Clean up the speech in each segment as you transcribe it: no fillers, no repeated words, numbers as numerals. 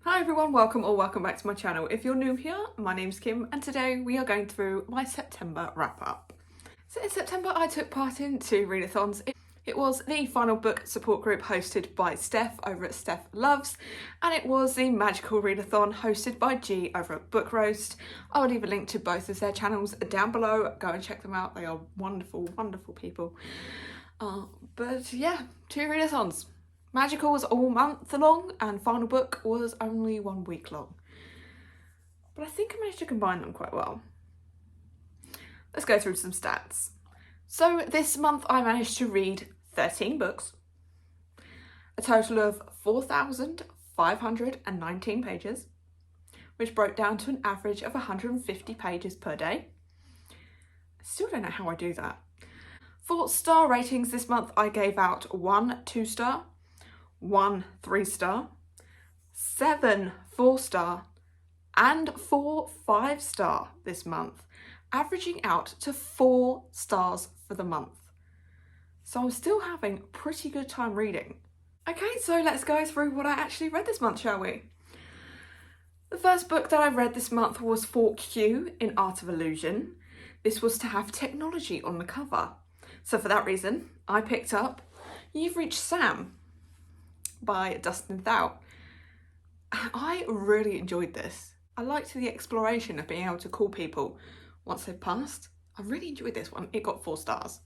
Hi everyone, welcome or welcome back to my channel. If you're new here, my name's Kim and today we are going through my September wrap up. So in September I took part in 2 readathons. It was the final book support group hosted by Steph over at Steph Loves, and it was the magical readathon hosted by G over at Book Roast. I will leave a link to both of their channels down below. Go and check them out. They are wonderful, wonderful people. But yeah, 2 readathons. Magical was all month long and final book was only 1 week long. But I think I managed to combine them quite well. Let's go through some stats. So this month I managed to read 13 books, a total of 4,519 pages, which broke down to an average of 150 pages per day. I still don't know how I do that. For star ratings this month I gave out 1 2-star, 1 3-star, 7 4-star, and 4 5-star this month, averaging out to 4 stars for the month. So I'm still having a pretty good time reading. Okay, so let's go through what I actually read this month, shall we? The first book that I read this month was Fork Q in Art of Illusion. This was to have technology on the cover. So for that reason, I picked up You've Reached Sam by Dustin Thau. I really enjoyed this. I liked the exploration of being able to call people once they've passed. I really enjoyed this one. It got 4 stars.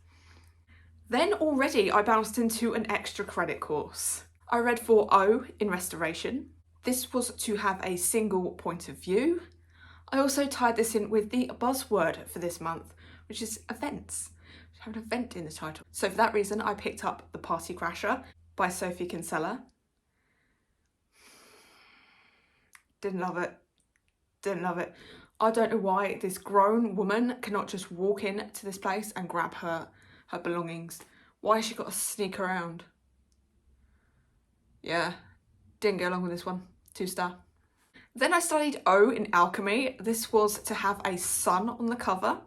Then already I bounced into an extra credit course. I read for O in Restoration. This was to have a single point of view. I also tied this in with the buzzword for this month, which is events. I have an event in the title. So for that reason, I picked up The Party Crasher by Sophie Kinsella. Didn't love it. Didn't love it. I don't know why this grown woman cannot just walk in to this place and grab her belongings. Why has she got to sneak around? Yeah, didn't go along with this one. 2-star. Then I studied O in Alchemy. This was to have a sun on the cover.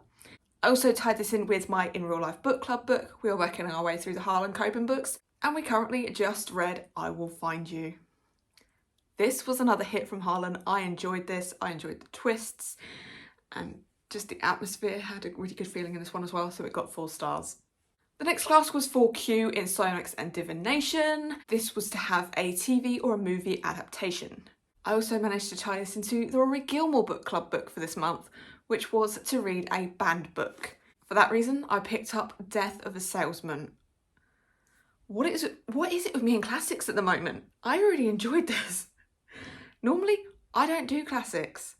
I also tied this in with my In Real Life Book Club book. We are working our way through the Harlan Coben books, and we currently just read I Will Find You. This was another hit from Harlan. I enjoyed this. I enjoyed the twists and just the atmosphere. Had a really good feeling in this one as well, so it got 4 stars. The next class was for Q in Psionics and Divination. This was to have a TV or a movie adaptation. I also managed to tie this into the Rory Gilmore Book Club book for this month, which was to read a banned book. For that reason, I picked up Death of a Salesman. What is it with me in classics at the moment? I really enjoyed this. Normally, I don't do classics.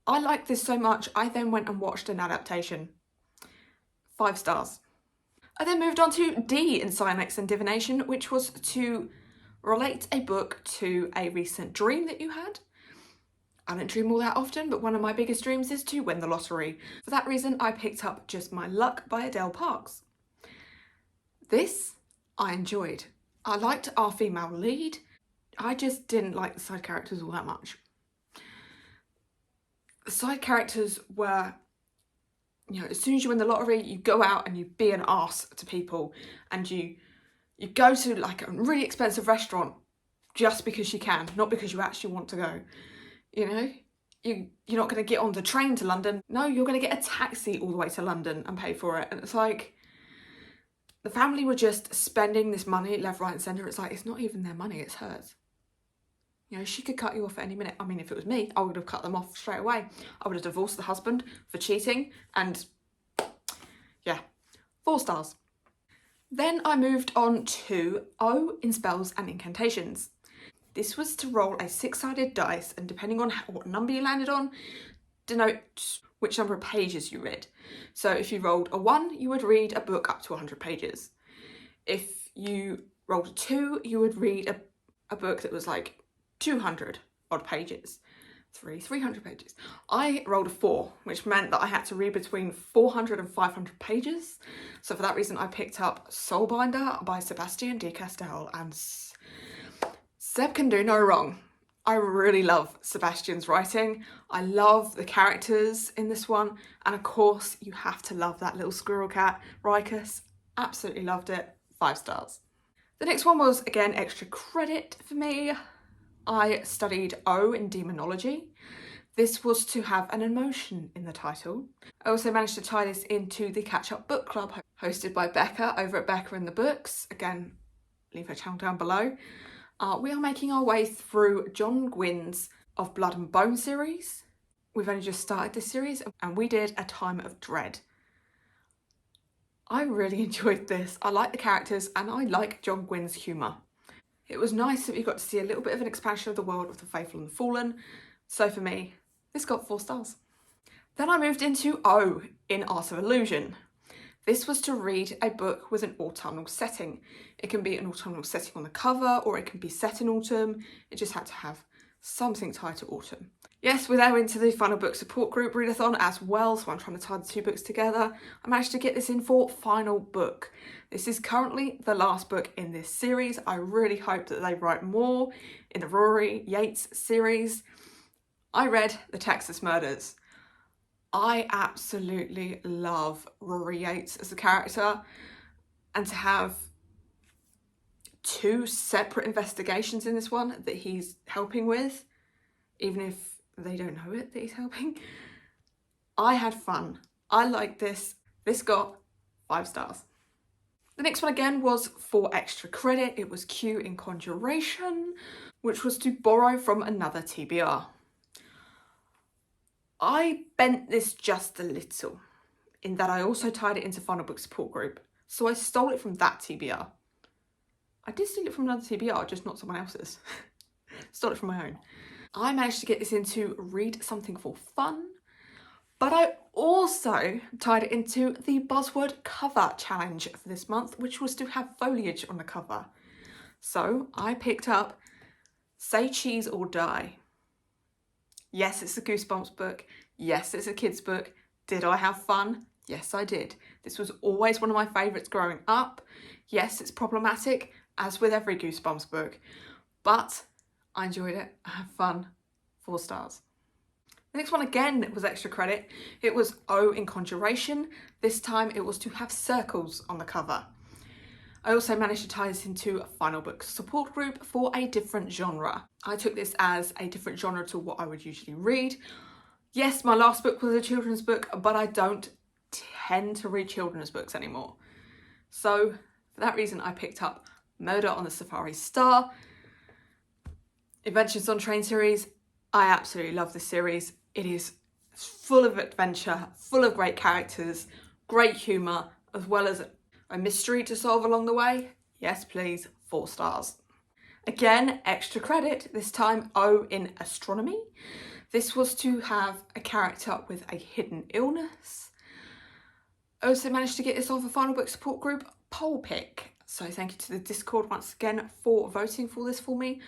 I liked this so much, I then went and watched an adaptation. 5 stars. I then moved on to D in Psionics and Divination, which was to relate a book to a recent dream that you had. I don't dream all that often, but one of my biggest dreams is to win the lottery. For that reason, I picked up Just My Luck by Adele Parks. This, I enjoyed. I liked our female lead. I just didn't like the side characters all that much. The side characters were, you know, as soon as you win the lottery, you go out and you be an arse to people, and you go to like a really expensive restaurant just because you can, not because you actually want to go. You know, you're not going to get on the train to London. No, you're going to get a taxi all the way to London and pay for it. And it's like, the family were just spending this money left, right and centre. It's like, it's not even their money, it's hers. You know, she could cut you off at any minute. I mean, if it was me, I would have cut them off straight away. I would have divorced the husband for cheating and yeah, 4 stars. Then I moved on to O in Spells and Incantations. This was to roll a 6-sided dice, and depending on what number you landed on, denote which number of pages you read. So if you rolled a 1, you would read a book up to 100 pages. If you rolled a 2, you would read a book that was like 200 odd pages. 300 pages. I rolled a 4, which meant that I had to read between 400 and 500 pages. So for that reason, I picked up Soulbinder by Sebastien de Castell, and Seb can do no wrong. I really love Sebastian's writing. I love the characters in this one. And of course, you have to love that little squirrel cat, Rikus. Absolutely loved it. 5 stars. The next one was, again, extra credit for me. I studied O in demonology. This was to have an emotion in the title. I also managed to tie this into the Catch Up Book Club hosted by Becca over at Becca in the Books. Again, leave her channel down below. We are making our way through John Gwyn's Of Blood and Bone series. We've only just started this series and we did A Time of Dread. I really enjoyed this. I like the characters and I like John Gwyn's humour. It was nice that we got to see a little bit of an expansion of the world of the Faithful and Fallen. So for me, this got 4 stars. Then I moved into O in Art of Illusion. This was to read a book with an autumnal setting. It can be an autumnal setting on the cover or it can be set in autumn. It just had to have something tied to autumn. Yes, we're now into the final book support group readathon as well, so I'm trying to tie the 2 books together. I managed to get this in for final book. This is currently the last book in this series. I really hope that they write more in the Rory Yates series. I read The Texas Murders. I absolutely love Rory Yates as a character, and to have 2 separate investigations in this one that he's helping with, even if they don't know it that he's helping. I had fun. I liked this. This got 5 stars. The next one again was for extra credit. It was Q in Conjuration, which was to borrow from another TBR. I bent this just a little in that I also tied it into final book support group. So I stole it from that TBR. I did steal it from another TBR, just not someone else's. Stole it from my own. I managed to get this into Read Something for Fun, but I also tied it into the Buzzword Cover Challenge for this month, which was to have foliage on the cover. So I picked up Say Cheese or Die. Yes, it's a Goosebumps book. Yes, it's a kid's book. Did I have fun? Yes, I did. This was always one of my favourites growing up. Yes, it's problematic, as with every Goosebumps book, but I enjoyed it. I had fun. 4 stars. The next one again was extra credit. It was O in Conjuration. This time it was to have circles on the cover. I also managed to tie this into a final book support group for a different genre. I took this as a different genre to what I would usually read. Yes, my last book was a children's book, but I don't tend to read children's books anymore. So for that reason, I picked up Murder on the Safari Star. Adventures on Train series. I absolutely love this series. It is full of adventure, full of great characters, great humour, as well as a mystery to solve along the way. Yes, please, 4 stars. Again, extra credit, this time O in Astronomy. This was to have a character with a hidden illness. I also managed to get this on for final book support group poll pick. So thank you to the Discord once again for voting for this for me.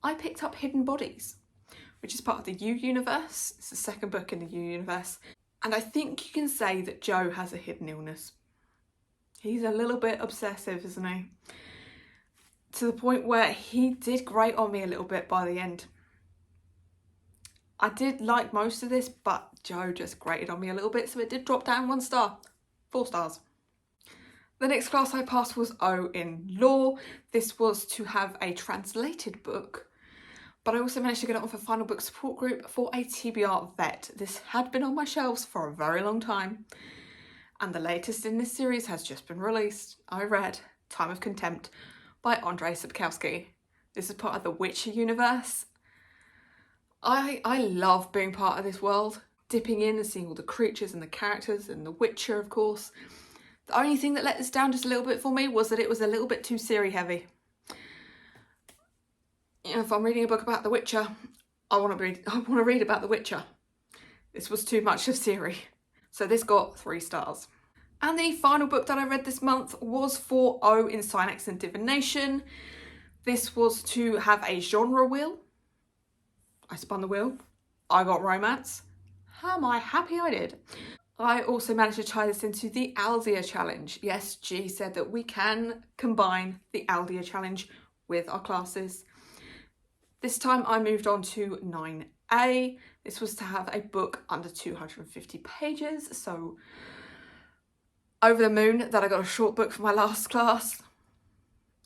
I picked up Hidden Bodies, which is part of the U universe. It's the 2nd book in the U universe. And I think you can say that Joe has a hidden illness. He's a little bit obsessive, isn't he? To the point where he did grate on me a little bit by the end. I did like most of this, but Joe just grated on me a little bit, so it did drop down 1 star. 4 stars. The next class I passed was O in Law. This was to have a translated book, but I also managed to get it on for final book support group for a TBR vet. This had been on my shelves for a very long time, and the latest in this series has just been released. I read Time of Contempt by Andrzej Sapkowski. This is part of the Witcher universe. I love being part of this world, dipping in and seeing all the creatures and the characters and the Witcher, of course. The only thing that let this down just a little bit for me was that it was a little bit too Ciri heavy. You know, if I'm reading a book about The Witcher, I want to read about The Witcher. This was too much of Ciri. So this got 3 stars. And the final book that I read this month was for O in Synax and Divination. This was to have a genre wheel. I spun the wheel. I got romance. Am I happy I did? I also managed to tie this into the Aldea Challenge. Yes, G said that we can combine the Aldea Challenge with our classes. This time I moved on to 9A. This was to have a book under 250 pages. So over the moon that I got a short book for my last class.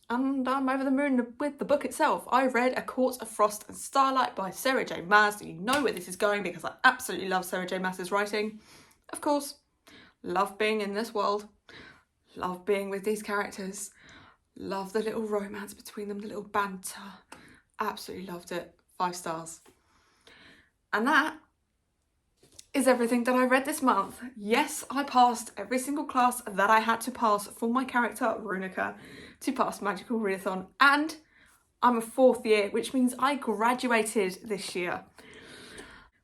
and I'm over the moon with the book itself. I read A Court of Frost and Starlight by Sarah J Maas. You know where this is going because I absolutely love Sarah J Maas's writing. Of course, love being in this world, love being with these characters, love the little romance between them, the little banter. Absolutely loved it. 5 stars. And that is everything that I read this month. Yes, I passed every single class that I had to pass for my character Runica to pass Magical Readathon, and I'm a 4th year, which means I graduated this year.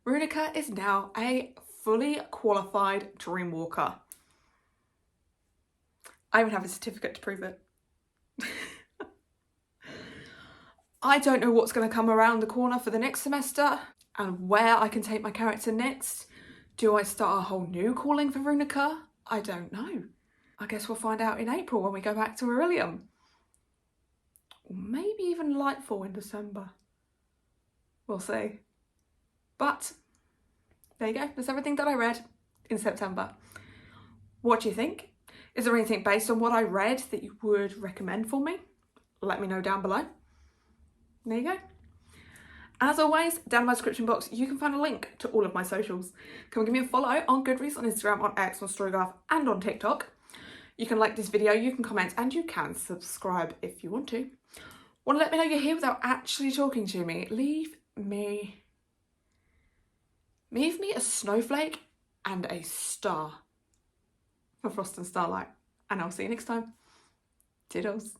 Runica is now a fully qualified Dreamwalker. I even have a certificate to prove it. I don't know what's going to come around the corner for the next semester and where I can take my character next. Do I start a whole new calling for Runica? I don't know. I guess we'll find out in April when we go back to Aurelium. Or maybe even Lightfall in December. We'll see. But there you go. That's everything that I read in September. What do you think? Is there anything based on what I read that you would recommend for me? Let me know down below. There you go. As always, down in my description box, you can find a link to all of my socials. Come and give me a follow on Goodreads, on Instagram, on X, on Storygraph, and on TikTok. You can like this video, you can comment, and you can subscribe if you want to. Want to let me know you're here without actually talking to me? Leave me a snowflake and a star for Frost and Starlight. And I'll see you next time. Toodles.